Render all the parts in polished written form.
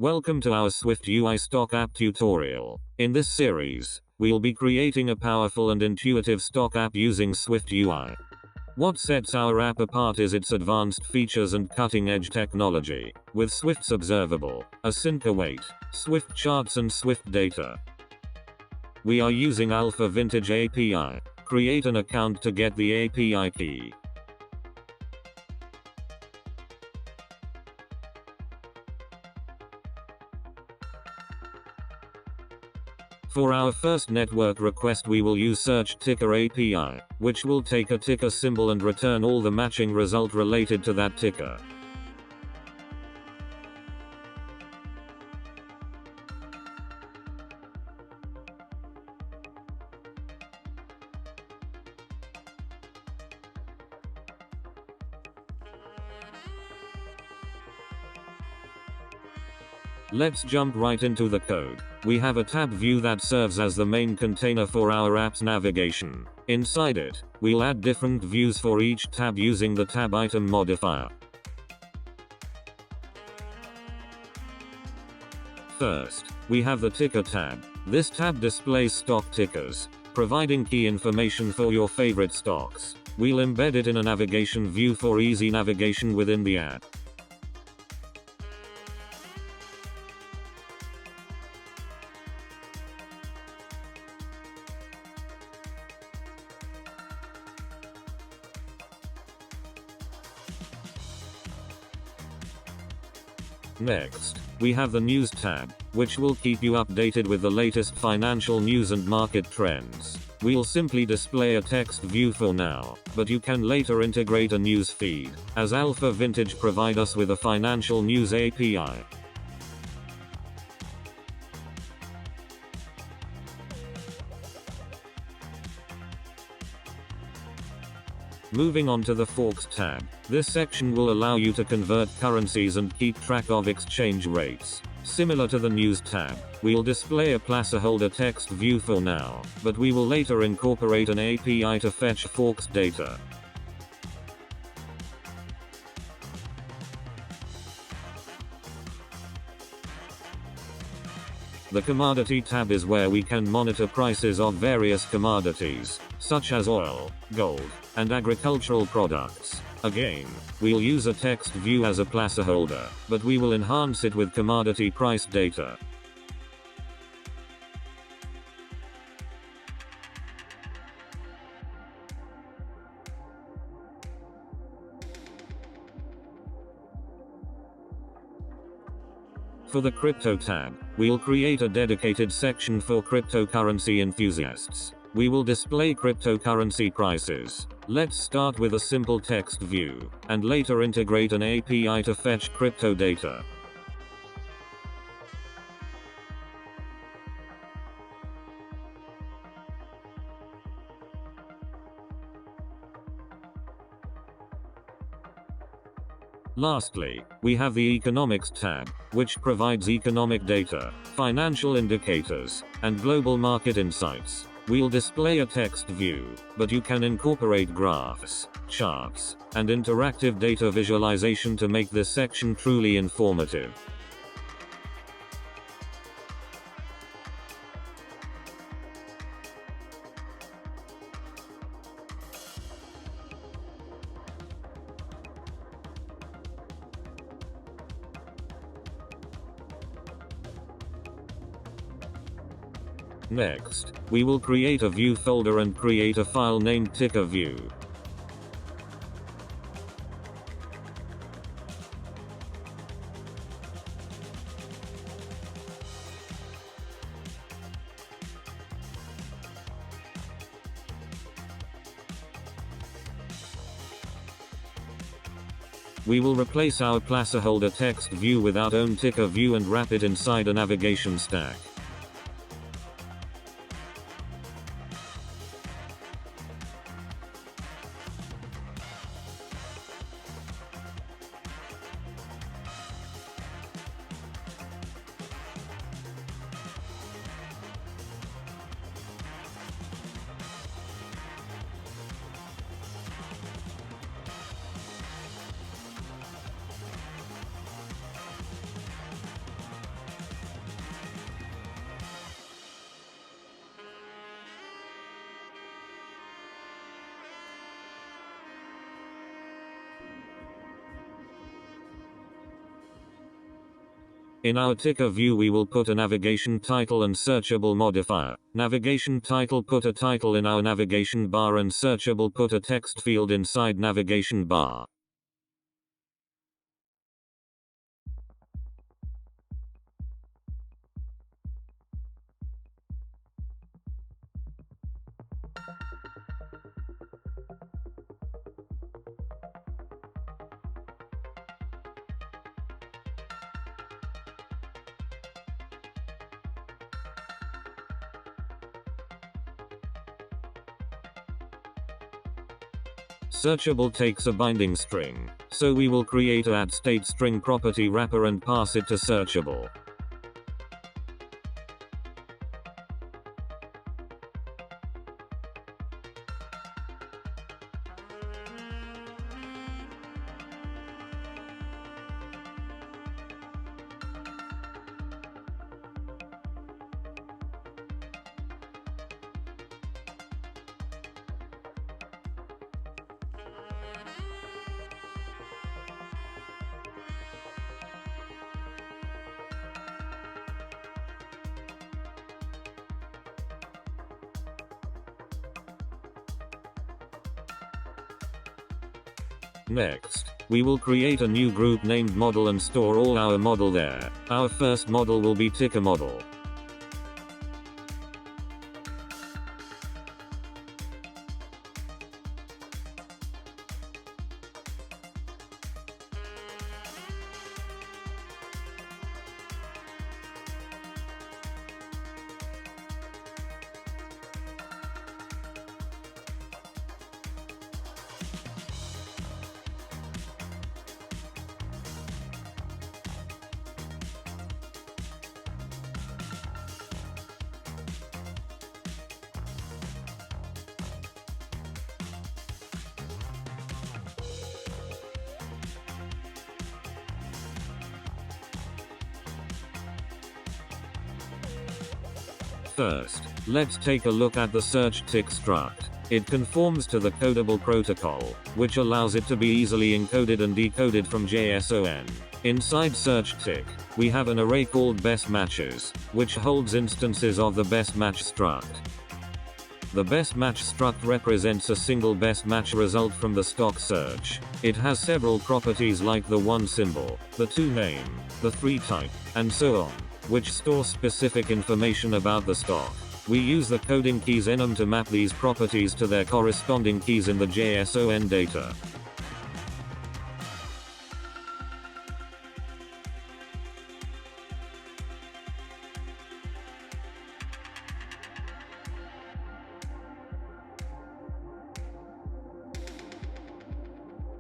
Welcome to our SwiftUI Stock App tutorial. In this series, we'll be creating a powerful and intuitive stock app using SwiftUI. What sets our app apart is its advanced features and cutting-edge technology, with Swift's Observable, Async Await, Swift Charts and Swift Data. We are using Alpha Vintage API. Create an account to get the API key. For our first network request we will use Search Ticker API, which will take a ticker symbol and return all the matching result related to that ticker. Let's jump right into the code. We have a tab view that serves as the main container for our app's navigation. Inside it, we'll add different views for each tab using the tab item modifier. First, we have the ticker tab. This tab displays stock tickers, providing key information for your favorite stocks. We'll embed it in a navigation view for easy navigation within the app. Next, we have the News tab, which will keep you updated with the latest financial news and market trends. We'll simply display a text view for now, but you can later integrate a news feed, as Alpha Vintage provide us with a financial news API. Moving on to the Forex tab. This section will allow you to convert currencies and keep track of exchange rates. Similar to the News tab, we'll display a placeholder text view for now, but we will later incorporate an API to fetch Forex data. The Commodity tab is where we can monitor prices of various commodities, such as oil, gold, and agricultural products. Again, we'll use a text view as a placeholder, but we will enhance it with commodity price data. For the Crypto tab, we'll create a dedicated section for cryptocurrency enthusiasts. We will display cryptocurrency prices. Let's start with a simple text view, and later integrate an API to fetch crypto data. Lastly, we have the Economics tab, which provides economic data, financial indicators, and global market insights. We'll display a text view, but you can incorporate graphs, charts, and interactive data visualization to make this section truly informative. Next, we will create a view folder and create a file named Ticker View. We will replace our placeholder text view with our own ticker view and wrap it inside a navigation stack. In our ticker view we will put a navigation title and searchable modifier. Navigation title, put a title in our navigation bar, and searchable, put a text field inside navigation bar. Searchable takes a binding string, so we will create a @state string property wrapper and pass it to searchable. Next, we will create a new group named model and store all our model there. Our first model will be ticker model. First, let's take a look at the search tick struct. It conforms to the codable protocol, which allows it to be easily encoded and decoded from JSON. Inside search tick, we have an array called best matches, which holds instances of the best match struct. The best match struct represents a single best match result from the stock search. It has several properties like the one symbol, the two name, the three type, and so on, which store specific information about the stock. We use the coding keys enum to map these properties to their corresponding keys in the JSON data.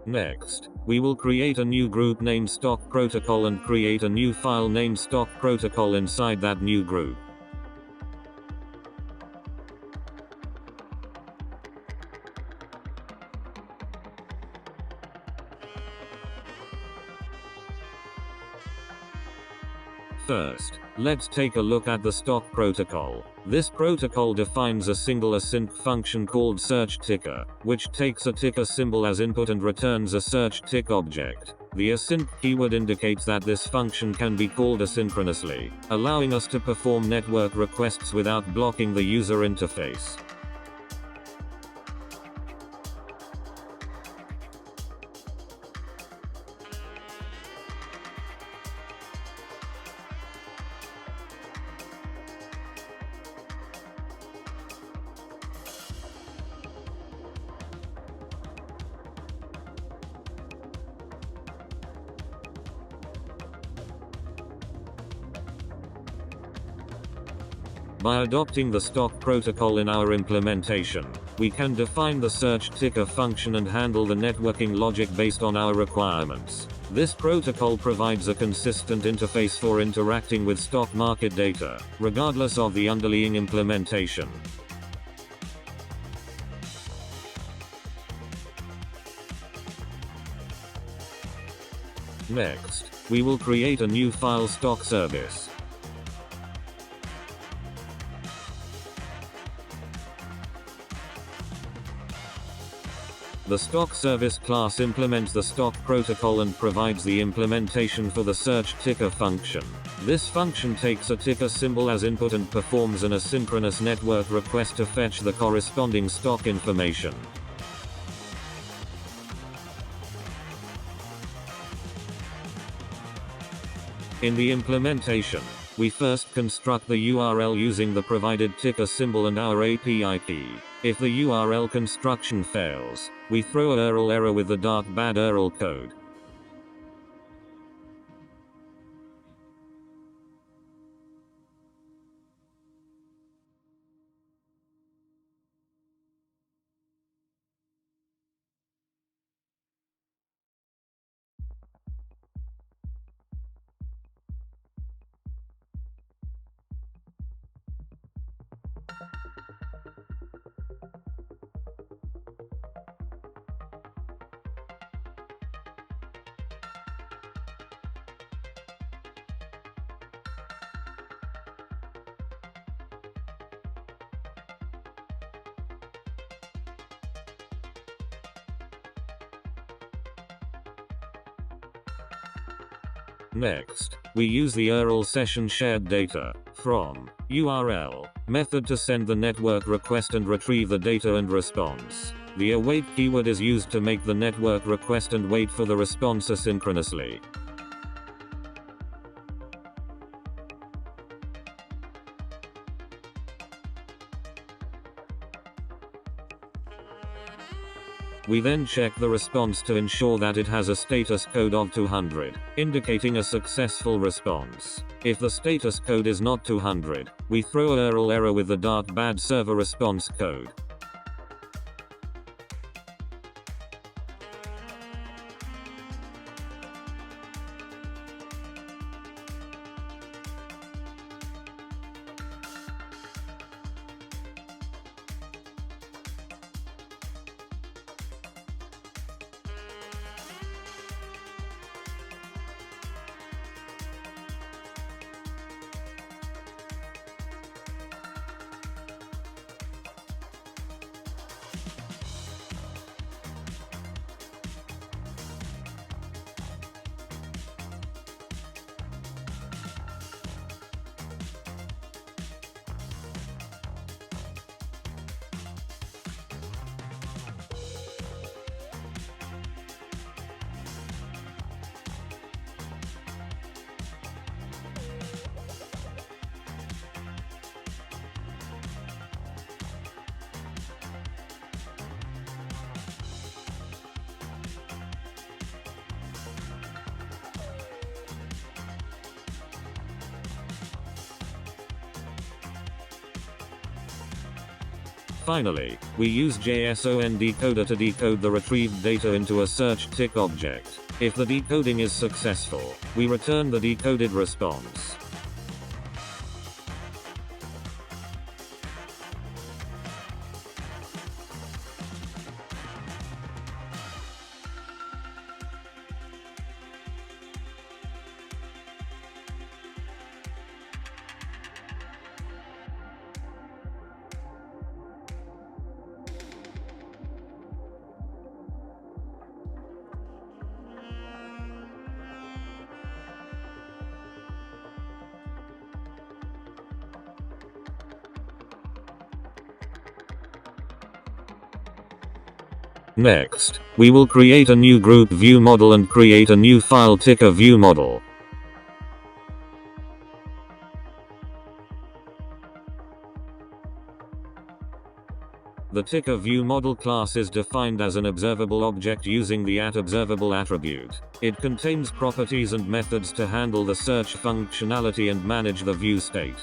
Next, we will create a new group named Stock Protocol and create a new file named Stock Protocol inside that new group. First, let's take a look at the stock protocol. This protocol defines a single async function called search ticker, which takes a ticker symbol as input and returns a search tick object. The async keyword indicates that this function can be called asynchronously, allowing us to perform network requests without blocking the user interface. By adopting the stock protocol in our implementation, we can define the search ticker function and handle the networking logic based on our requirements. This protocol provides a consistent interface for interacting with stock market data, regardless of the underlying implementation. Next, we will create a new file stock service. The stock service class implements the stock protocol and provides the implementation for the search ticker function. This function takes a ticker symbol as input and performs an asynchronous network request to fetch the corresponding stock information. In the implementation, we first construct the URL using the provided ticker symbol and our API key. If the URL construction fails, we throw a URL error with the bad URL code. Next, we use the URL session shared data from URL method to send the network request and retrieve the data and response. The await keyword is used to make the network request and wait for the response asynchronously. We then check the response to ensure that it has a status code of 200, indicating a successful response. If the status code is not 200, we throw a URL error with the bad server response code. Finally, we use JSON decoder to decode the retrieved data into a search tick object. If the decoding is successful, we return the decoded response. Next, we will create a new group ViewModel and create a new file ticker ViewModel. The ticker ViewModel class is defined as an observable object using the @observable attribute. It contains properties and methods to handle the search functionality and manage the view state.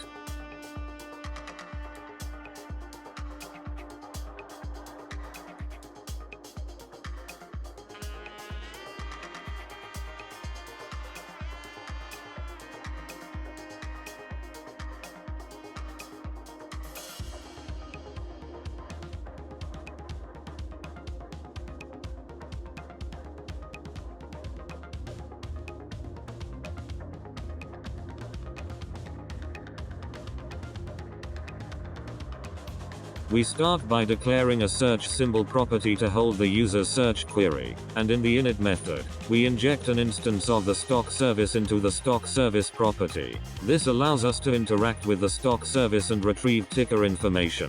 We start by declaring a search symbol property to hold the user's search query, and in the init method, we inject an instance of the stock service into the stock service property. This allows us to interact with the stock service and retrieve ticker information.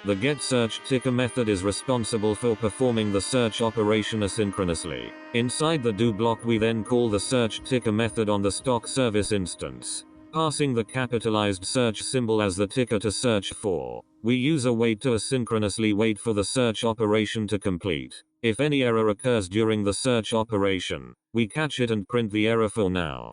The getSearchTicker method is responsible for performing the search operation asynchronously. Inside the do block we then call the searchTicker method on the stock service instance, passing the capitalized search symbol as the ticker to search for. We use await to asynchronously wait for the search operation to complete. If any error occurs during the search operation, we catch it and print the error for now.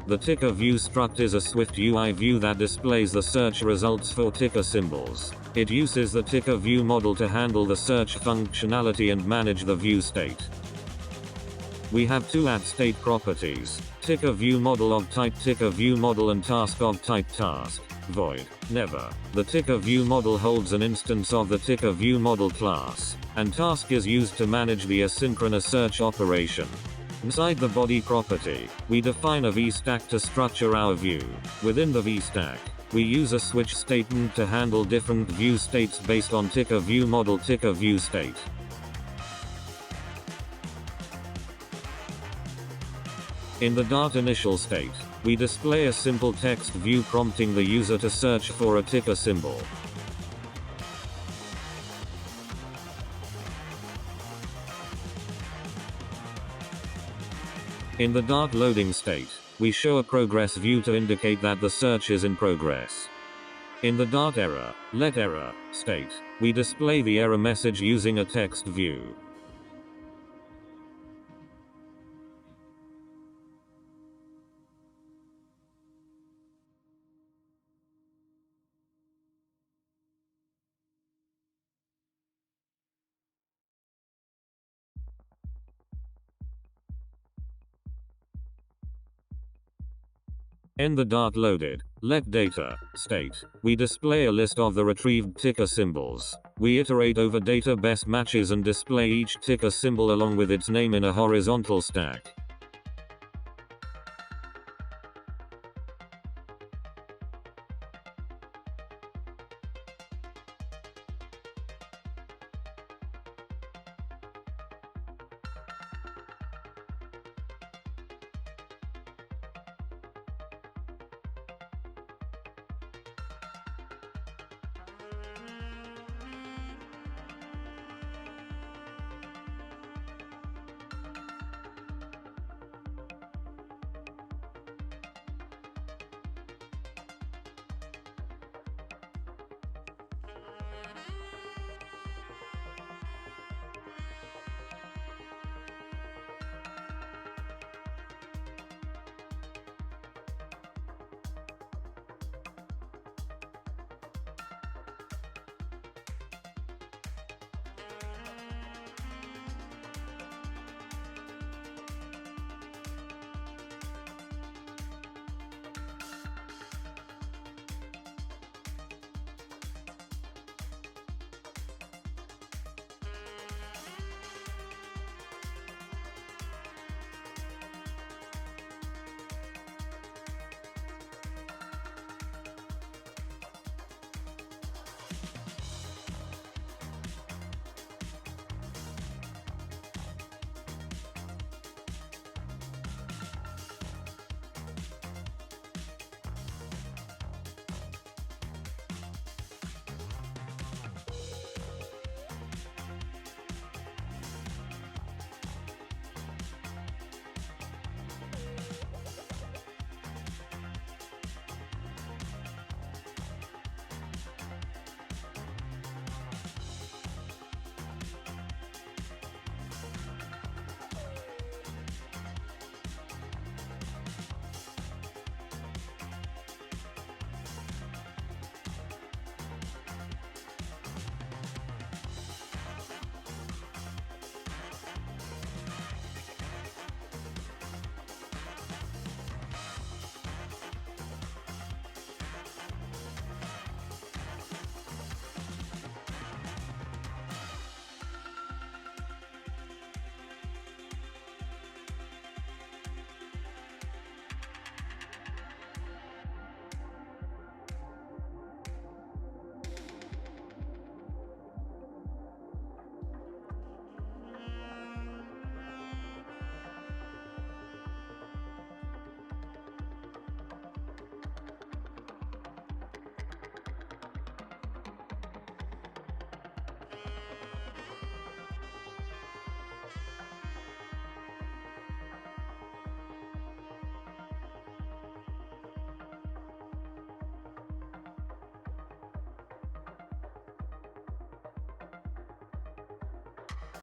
The ticker view struct is a SwiftUI view that displays the search results for ticker symbols. It uses the ticker view model to handle the search functionality and manage the view state. We have two @state properties: ticker view model of type ticker view model and task of type task. Void. Never. The ticker view model holds an instance of the ticker view model class, and task is used to manage the asynchronous search operation. Inside the body property, we define a vStack to structure our view. Within the vStack, we use a switch statement to handle different view states based on ticker view model ticker view state. In the Dart initial state, we display a simple text view prompting the user to search for a ticker symbol. In the Dart loading state, we show a progress view to indicate that the search is in progress. In the Dart error, let error state, we display the error message using a text view. In the Dart loaded, let data state, we display a list of the retrieved ticker symbols. We iterate over data best matches and display each ticker symbol along with its name in a horizontal stack.